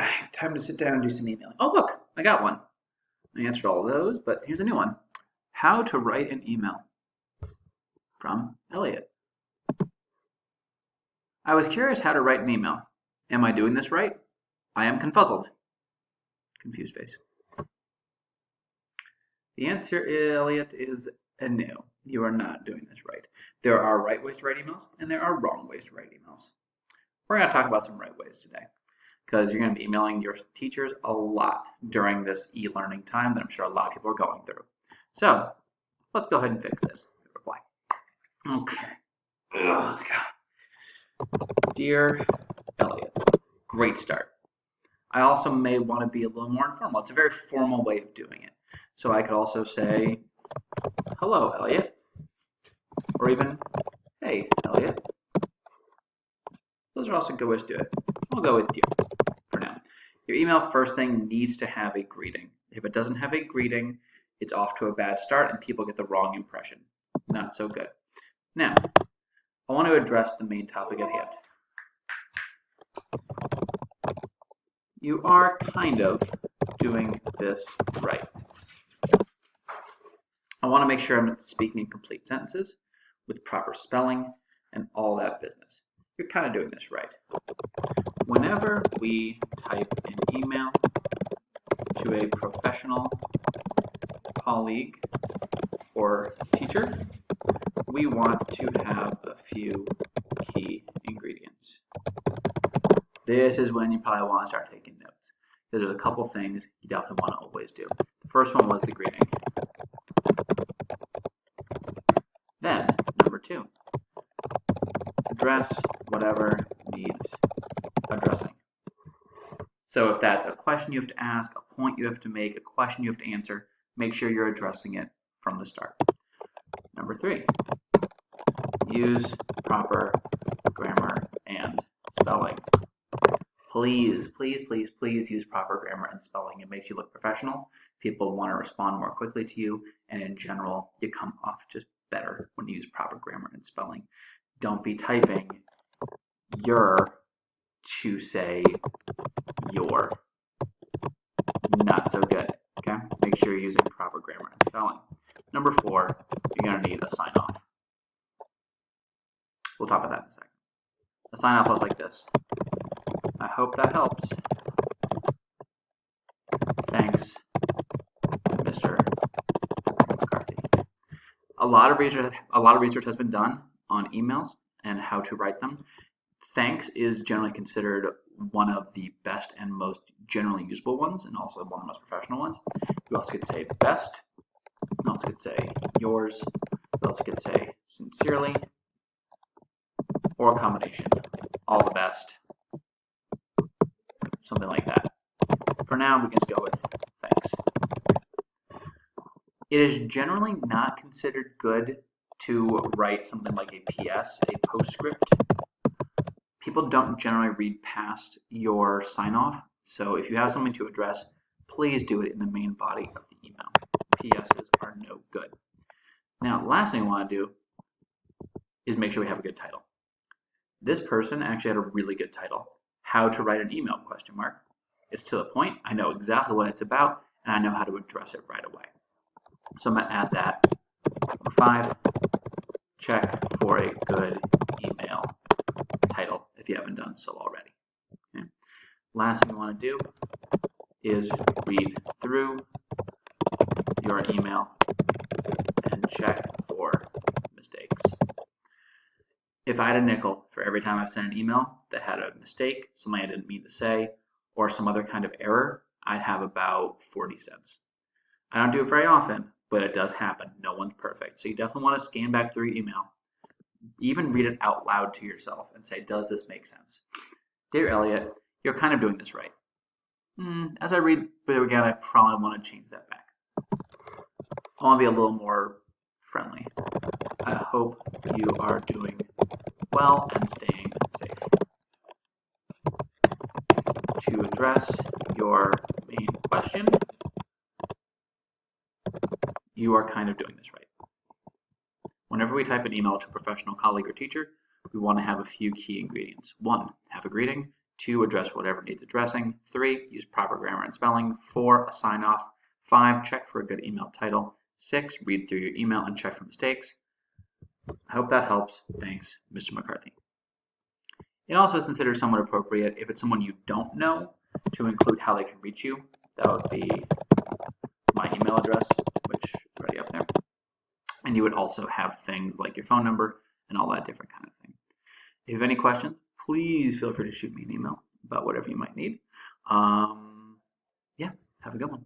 right, time to sit down and do some emailing. Oh, look, I got one. I answered all of those, but here's a new one. How to write an email from Elliot. I was curious how to write an email. Am I doing this right? I am confuzzled. Confused face. The answer, Elliot, is a no. You are not doing this right. There are right ways to write emails, and there are wrong ways to write emails. We're going to talk about some right ways today, because you're going to be emailing your teachers a lot during this e-learning time that I'm sure a lot of people are going through. So let's go ahead and fix this. Reply. Okay. Let's go. Dear Elliot, great start. I also may want to be a little more informal. It's a very formal way of doing it. So I could also say, hello, Elliot, or even, hey, Elliot. Those are also good ways to do it. We'll go with dear for now. Your email first thing needs to have a greeting. If it doesn't have a greeting, it's off to a bad start and people get the wrong impression. Not so good. Now, I want to address the main topic at hand. You are kind of doing this right. I want to make sure I'm speaking in complete sentences with proper spelling and all that business. You're kind of doing this right. Whenever we type an email to a professional colleague or teacher, we want to have a few key ingredients. This is when you probably want to start taking notes. There's a couple things you definitely want to always do. The first one was the greeting. Then, number 2, address whatever needs addressing. So if that's a question you have to ask, a point you have to make, a question you have to answer, make sure you're addressing it from the start. Number 3, use proper grammar and spelling. Please, please, please, please use proper grammar and spelling. It makes you look professional. People want to respond more quickly to you, and in general, you come off just better when you use proper grammar and spelling. Don't be typing your to say your. Not so good. Okay? Make sure you're using proper grammar and spelling. Number 4, you're going to need a sign off. We'll talk about that in a second. A sign off looks like this. I hope that helps. Thanks, Mr. McCarthy. A lot of research has been done on emails and how to write them. Thanks is generally considered one of the best and most generally usable ones, and also one of the most professional ones. You also could say best. You also could say yours. You also could say sincerely, or a combination. All the best. Something like that. For now, we can just go with thanks. It is generally not considered good to write something like a PS, a postscript. People don't generally read past your sign-off, so if you have something to address, please do it in the main body of the email. PSs are no good. Now, the last thing we want to do is make sure we have a good title. This person actually had a really good title. How to write an email, ? It's to the point, I know exactly what it's about, and I know how to address it right away. So I'm going to add that. Number 5, check for a good email title if you haven't done so already. Okay. Last thing we want to do is read through your email and check for mistakes. If I had a nickel for every time I've sent an email that had a mistake, something I didn't mean to say, or some other kind of error, I'd have about 40 cents. I don't do it very often, but it does happen. No one's perfect. So you definitely want to scan back through your email, even read it out loud to yourself and say, does this make sense? Dear Elliot, you're kind of doing this right. As I read through again, I probably want to change that back. I want to be a little more friendly. I hope you are doing well and staying safe. To address your main question, you are kind of doing this right. Whenever we type an email to a professional colleague or teacher, we want to have a few key ingredients. 1, have a greeting. 2, address whatever needs addressing. 3, use proper grammar and spelling. 4, a sign off. 5, check for a good email title. 6, read through your email and check for mistakes. I hope that helps. Thanks, Mr. McCarthy. It also is considered somewhat appropriate if it's someone you don't know to include how they can reach you. That would be my email address, which is already up there. And you would also have things like your phone number and all that different kind of thing. If you have any questions, please feel free to shoot me an email about whatever you might need. Yeah, have a good one.